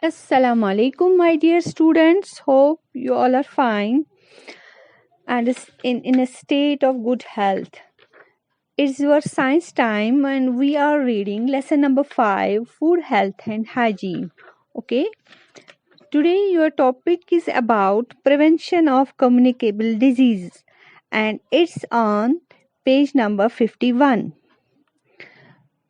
Assalamu alaikum, my dear students. Hope you all are fine and is in a state of good health. It's your science time, and we are reading lesson number 5, Food Health and Hygiene. Okay, today your topic is about prevention of communicable diseases, and it's on page number 51.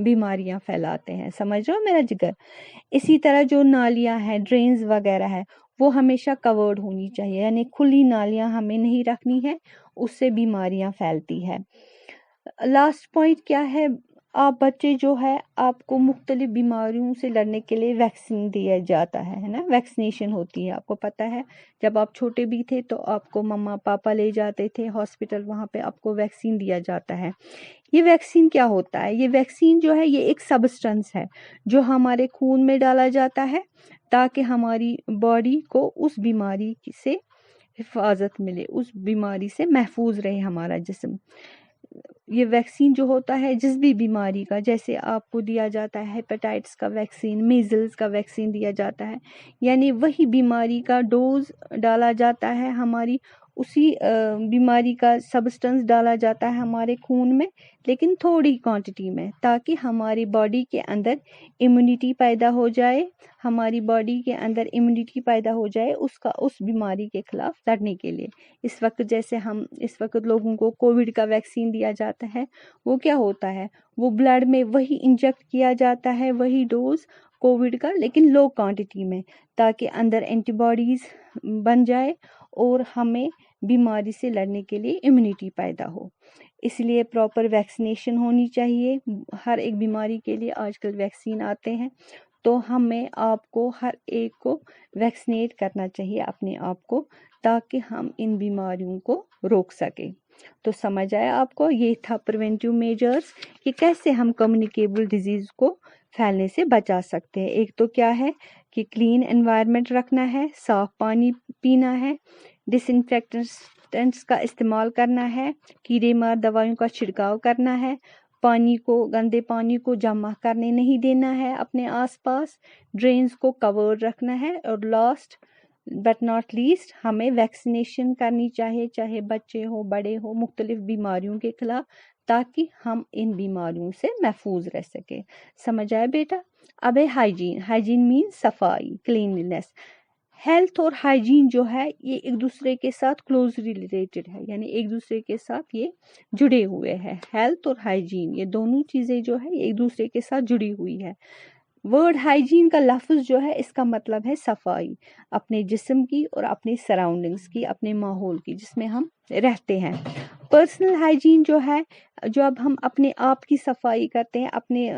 بیماریاں پھیلاتے ہیں. سمجھ رہے ہو میرا جگر؟ اسی طرح جو نالیاں ہیں، ڈرینز وغیرہ ہے، وہ ہمیشہ کورڈ ہونی چاہیے، یعنی کھلی نالیاں ہمیں نہیں رکھنی ہے، اس سے بیماریاں پھیلتی ہے. لاسٹ پوائنٹ کیا ہے؟ آپ بچے جو ہے آپ کو مختلف بیماریوں سے لڑنے کے لیے ویکسین دیا جاتا ہے نا، ویکسینیشن ہوتی ہے. آپ کو پتہ ہے جب آپ چھوٹے بھی تھے تو آپ کو مما پاپا لے جاتے تھے ہاسپٹل، وہاں پہ آپ کو ویکسین دیا جاتا ہے. یہ ویکسین کیا ہوتا ہے؟ یہ ویکسین جو ہے یہ ایک سبسٹنس ہے جو ہمارے خون میں ڈالا جاتا ہے تاکہ ہماری باڈی کو اس بیماری سے حفاظت ملے، اس بیماری سے محفوظ رہے ہمارا جسم. یہ ویکسین جو ہوتا ہے جس بھی بیماری کا، جیسے آپ کو دیا جاتا ہے ہیپاٹائٹس کا ویکسین، میزلز کا ویکسین دیا جاتا ہے، یعنی وہی بیماری کا ڈوز ڈالا جاتا ہے، ہماری اسی بیماری کا سبسٹنس ڈالا جاتا ہے ہمارے خون میں، لیکن تھوڑی کوانٹٹی میں، تاکہ ہماری باڈی کے اندر امیونٹی پیدا ہو جائے، ہماری باڈی کے اندر امیونٹی پیدا ہو جائے اس بیماری کے خلاف لڑنے کے لیے. اس وقت جیسے اس وقت لوگوں کو کووڈ کا ویکسین دیا جاتا ہے، وہ کیا ہوتا ہے؟ وہ بلڈ میں وہی انجیکٹ کیا جاتا ہے، وہی ڈوز کووڈ کا، لیکن لو کوانٹٹی میں، تاکہ اندر اینٹی باڈیز بن جائے اور ہمیں بیماری سے لڑنے کے لیے امیونٹی پیدا ہو. اس لیے پراپر ویکسینیشن ہونی چاہیے. ہر ایک بیماری کے لیے آج کل ویکسین آتے ہیں، تو ہمیں آپ کو ہر ایک کو ویکسینیٹ کرنا چاہیے اپنے آپ کو، تاکہ ہم ان بیماریوں کو روک سکیں. تو سمجھ آیا آپ کو؟ یہ تھا پریونٹیو میجرز کہ کیسے ہم کمیونیکیبل ڈیزیز کو پھیلنے سے بچا سکتے ہیں. ایک تو کیا ہے کہ کلین انوائرمنٹ رکھنا ہے، صاف پانی پینا ہے، ڈس انفیکٹنٹس کا استعمال کرنا ہے، کیڑے مار دوائیوں کا چھڑکاؤ کرنا ہے، گندے پانی کو جمع کرنے نہیں دینا ہے اپنے آس پاس، ڈرینز کو کور رکھنا ہے، اور لاسٹ بٹ ناٹ لیسٹ ہمیں ویکسینیشن کرنی چاہیے، چاہے بچے ہو بڑے ہو، مختلف بیماریوں کے خلاف، تاکہ ہم ان بیماریوں سے محفوظ رہ سکیں. سمجھ آیا بیٹا؟ اب ہے ہائیجین مینس صفائی، کلینلینس. ہیلتھ اور ہائیجین جو ہے یہ ایک دوسرے کے ساتھ کلوزلی ریلیٹڈ ہے، یعنی ایک دوسرے کے ساتھ یہ جڑے ہوئے ہیں. ہیلتھ اور ہائیجین یہ دونوں چیزیں جو ہے یہ ایک دوسرے کے ساتھ جڑی ہوئی ہے. ورڈ ہائیجین کا لفظ جو ہے اس کا مطلب ہے صفائی، اپنے جسم کی اور اپنے سراؤنڈنگز کی، اپنے ماحول کی جس میں ہم رہتے ہیں. پرسنل ہائیجین جو ہے، جو اب ہم اپنے آپ کی صفائی کرتے ہیں، اپنے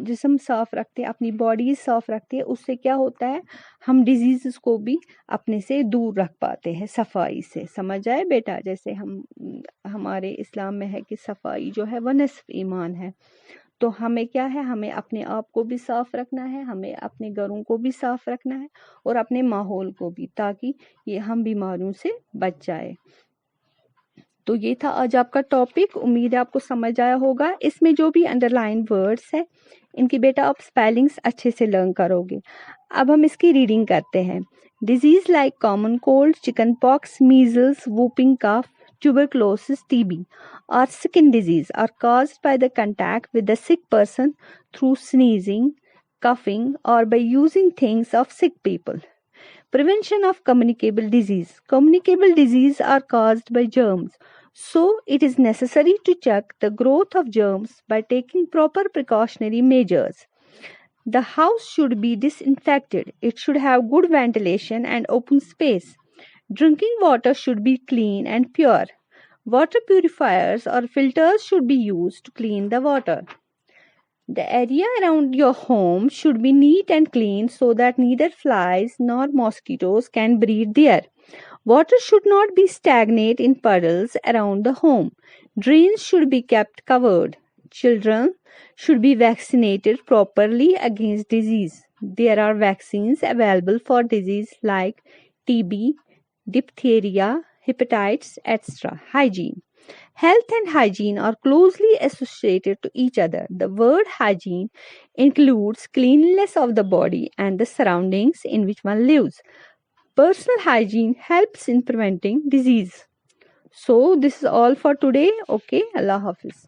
جسم صاف رکھتے ہیں، اپنی باڈی صاف رکھتے ہیں، اس سے کیا ہوتا ہے؟ ہم ڈیزیزز کو بھی اپنے سے دور رکھ پاتے ہیں صفائی سے. سمجھ آئے بیٹا؟ جیسے ہمارے اسلام میں ہے کہ صفائی جو ہے وہ نصف ایمان ہے. تو ہمیں کیا ہے؟ ہمیں اپنے آپ کو بھی صاف رکھنا ہے، ہمیں اپنے گھروں کو بھی صاف رکھنا ہے، اور اپنے ماحول کو بھی، تاکہ یہ ہم بیماریوں سے بچ جائے. تو یہ تھا آج آپ کا ٹاپک. امید ہے آپ کو سمجھ آیا ہوگا. اس میں جو بھی انڈر لائن ورڈس ہیں ان کی بیٹا آپ اسپیلنگس اچھے سے لرن کرو گے. اب ہم اس کی ریڈنگ کرتے ہیں. Disease like common cold, chicken pox, measles, whooping cough, tuberculosis, TB or skin disease are caused by the contact with the sick person through sneezing, coughing or by using things of sick people. Prevention of communicable disease. Communicable disease are caused by germs. So it is necessary to check the growth of germs by taking proper precautionary measures. The house should be disinfected. It should have good ventilation and open space. Drinking water should be clean and pure. Water purifiers or filters should be used to clean the water. The area around your home should be neat and clean so that neither flies nor mosquitoes can breed there. Water should not be stagnant in puddles around the home. Drains should be kept covered. Children should be vaccinated properly against disease. There are vaccines available for disease like TB, diphtheria, hepatitis, etc. Hygiene. Health and hygiene are closely associated to each other. The word hygiene includes cleanliness of the body and the surroundings in which one lives. Personal hygiene helps in preventing disease. So this is all for today. Okay, Allah Hafiz.